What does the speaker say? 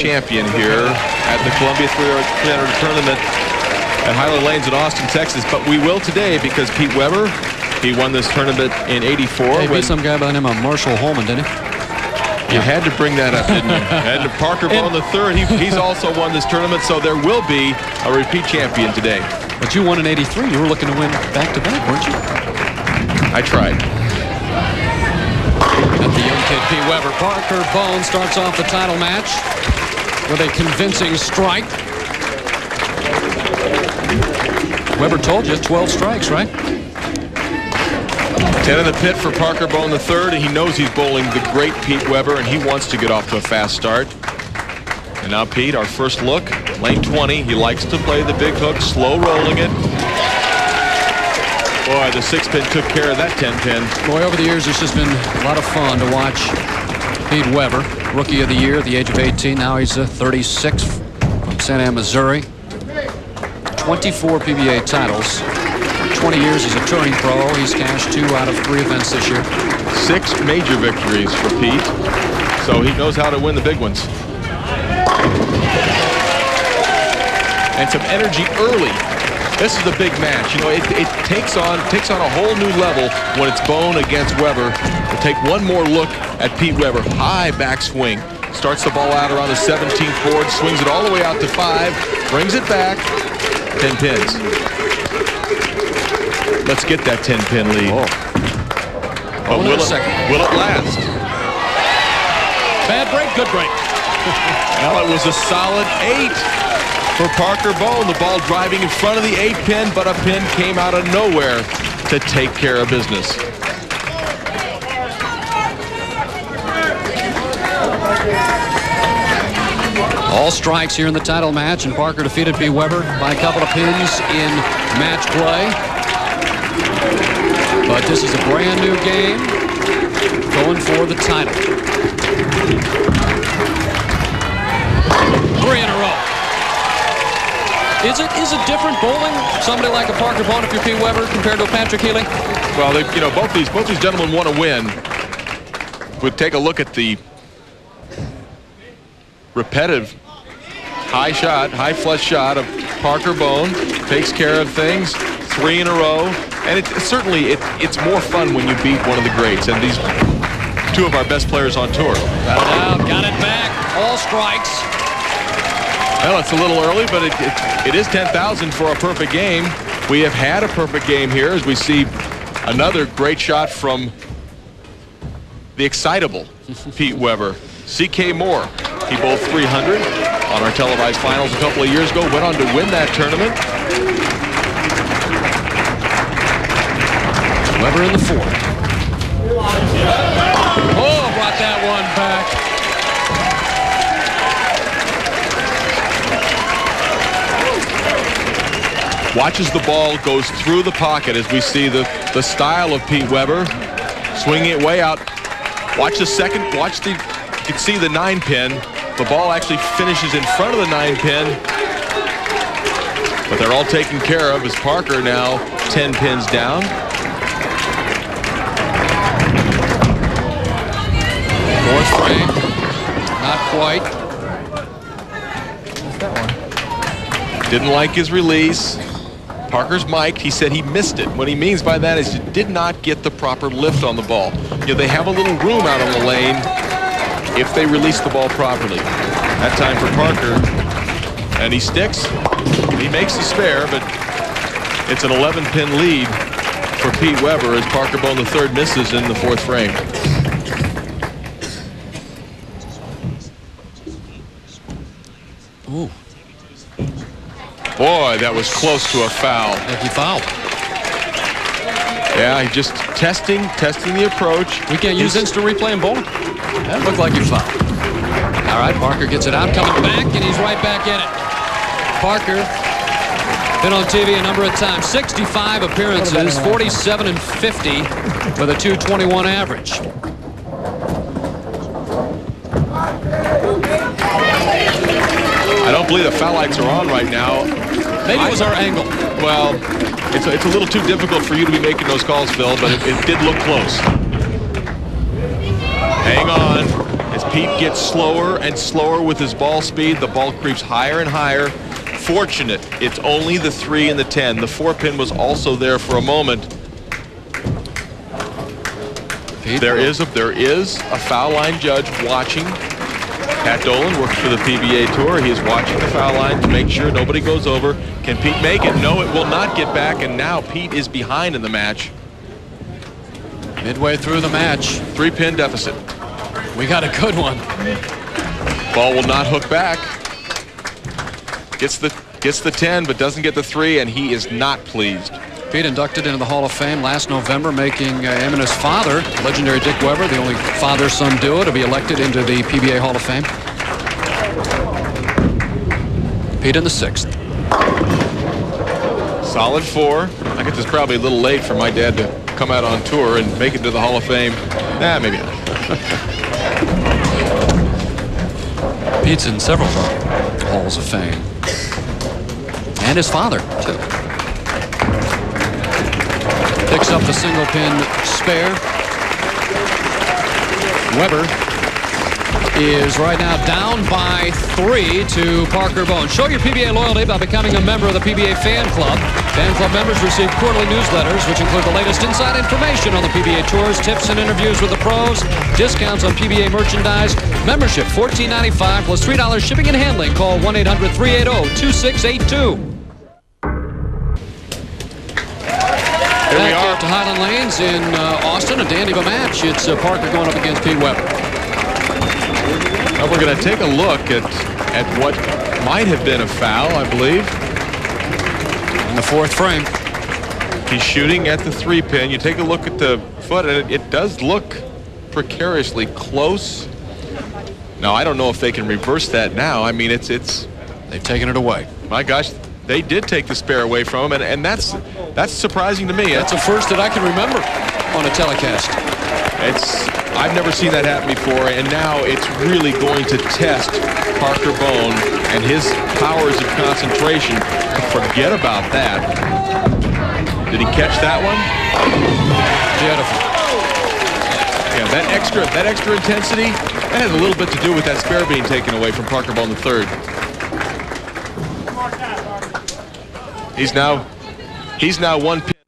champion here at the Columbia 300 tournament at Highland Lanes in Austin, Texas. But we will today because Pete Weber, he won this tournament in '84. He beat some guy by the name of Marshall Holman, didn't he? You had to bring that up, didn't you? And Parker Bohn III, he's also won this tournament, so there will be a repeat champion today. But you won in '83. You were looking to win back-to-back, weren't you? I tried. At the young kid, Pete Weber. Parker Bohn starts off the title match with a convincing strike. Weber told you 12 strikes, right? 10 in the pit for Parker Bohn III, and he knows he's bowling the great Pete Weber, and he wants to get off to a fast start. And now Pete, our first look, lane 20. He likes to play the big hook, slow rolling it. Boy, the 6-pin took care of that 10-pin. Boy, over the years, it's just been a lot of fun to watch Pete Weber, Rookie of the Year at the age of 18. Now he's 36 from St. Anne, Missouri. 24 PBA titles. 20 years as a touring pro. He's cashed 2 out of 3 events this year. 6 major victories for Pete, so he knows how to win the big ones. And some energy early. This is a big match. You know, it takes on a whole new level when it's Bohn against Weber. We'll take one more look at Pete Weber. High backswing. Starts the ball out around the 17th board, swings it all the way out to 5, brings it back, 10 pins. Let's get that 10-pin lead. Oh. But will it last? Bad break, good break. Well, it was a solid 8 for Parker Bohn. The ball driving in front of the 8-pin, but a pin came out of nowhere to take care of business. All strikes here in the title match, and Parker defeated Pete Weber by a couple of pins in match play. But this is a brand new game going for the title. 3 in a row. Is it different bowling? Somebody like a Parker Bohn if you're Pete Weber compared to a Patrick Healy? Well, you know, both these gentlemen want to win. We'd take a look at the repetitive high flush shot of Parker Bohn. Takes care of things. 3 in a row. And it's more fun when you beat one of the greats. And these 2 of our best players on tour. Got it out, got it back. All strikes. Well, it's a little early, but it is 10,000 for a perfect game. We have had a perfect game here as we see another great shot from the excitable Pete Weber. C.K. Moore, he bowled 300 on our televised finals a couple of years ago, went on to win that tournament. Weber in the 4th. Oh, brought that one back. Watches the ball, goes through the pocket as we see the style of Pete Weber. Swinging it way out. Watch the second, you can see the 9-pin. The ball actually finishes in front of the 9-pin. But they're all taken care of as Parker now 10 pins down. Fourth frame, not quite. Didn't like his release. Parker's mic'd. He said he missed it. What he means by that is he did not get the proper lift on the ball. You know, they have a little room out on the lane if they release the ball properly. That time for Parker. And he sticks. He makes the spare, but it's an 11-pin lead for Pete Weber as Parker Bohn III misses in the 4th frame. Ooh. Boy, that was close to a foul. He fouled. Yeah, he's just testing the approach. We can't use instant replay in bowling. That looked like he fouled. All right, Parker gets it out, coming back, and he's right back in it. Parker, been on TV a number of times. 65 appearances, 47 and 50 with a 221 average. I don't believe the foul lights are on right now. Maybe it was our angle. Well, it's a little too difficult for you to be making those calls, Phil, but it did look close. Hang on. As Pete gets slower and slower with his ball speed. The ball creeps higher and higher. Fortunate, it's only the 3 and the 10. The 4-pin was also there for a moment. There is a foul line judge watching. Pat Dolan works for the PBA Tour. He is watching the foul line to make sure nobody goes over. Can Pete make it? No, it will not get back, and now Pete is behind in the match. Midway through the match. 3-pin deficit. We got a good one. Ball will not hook back. Gets the 10, but doesn't get the 3, and he is not pleased. Pete inducted into the Hall of Fame last November, making him and his father, legendary Dick Weber, the only father-son duo to be elected into the PBA Hall of Fame. Pete in the 6th. Solid 4. I guess it's probably a little late for my dad to come out on tour and make it to the Hall of Fame. Nah, maybe not. Pete's in several Halls of Fame. And his father, too. Picks up the single pin spare. Weber is right now down by 3 to Parker Bohn. Show your PBA loyalty by becoming a member of the PBA Fan Club. Fan Club members receive quarterly newsletters, which include the latest inside information on the PBA tours, tips and interviews with the pros, discounts on PBA merchandise. Membership $14.95 plus $3 shipping and handling. Call 1-800-380-2682. Here we are to Highland Lanes in Austin, a dandy of a match. It's Parker going up against Pete Weber. Well, we're going to take a look at what might have been a foul, I believe. In the 4th frame. He's shooting at the 3-pin. You take a look at the foot, and it does look precariously close. Now, I don't know if they can reverse that now. I mean, it's they've taken it away. My gosh, they did take the spare away from him, and that's surprising to me. That's a first that I can remember on a telecast. I've never seen that happen before, and now it's really going to test Parker Bohn and his powers of concentration. Forget about that. Did he catch that one? Beautiful. Yeah, that extra intensity, that has a little bit to do with that spare being taken away from Parker Bohn III. He's now 1 pin.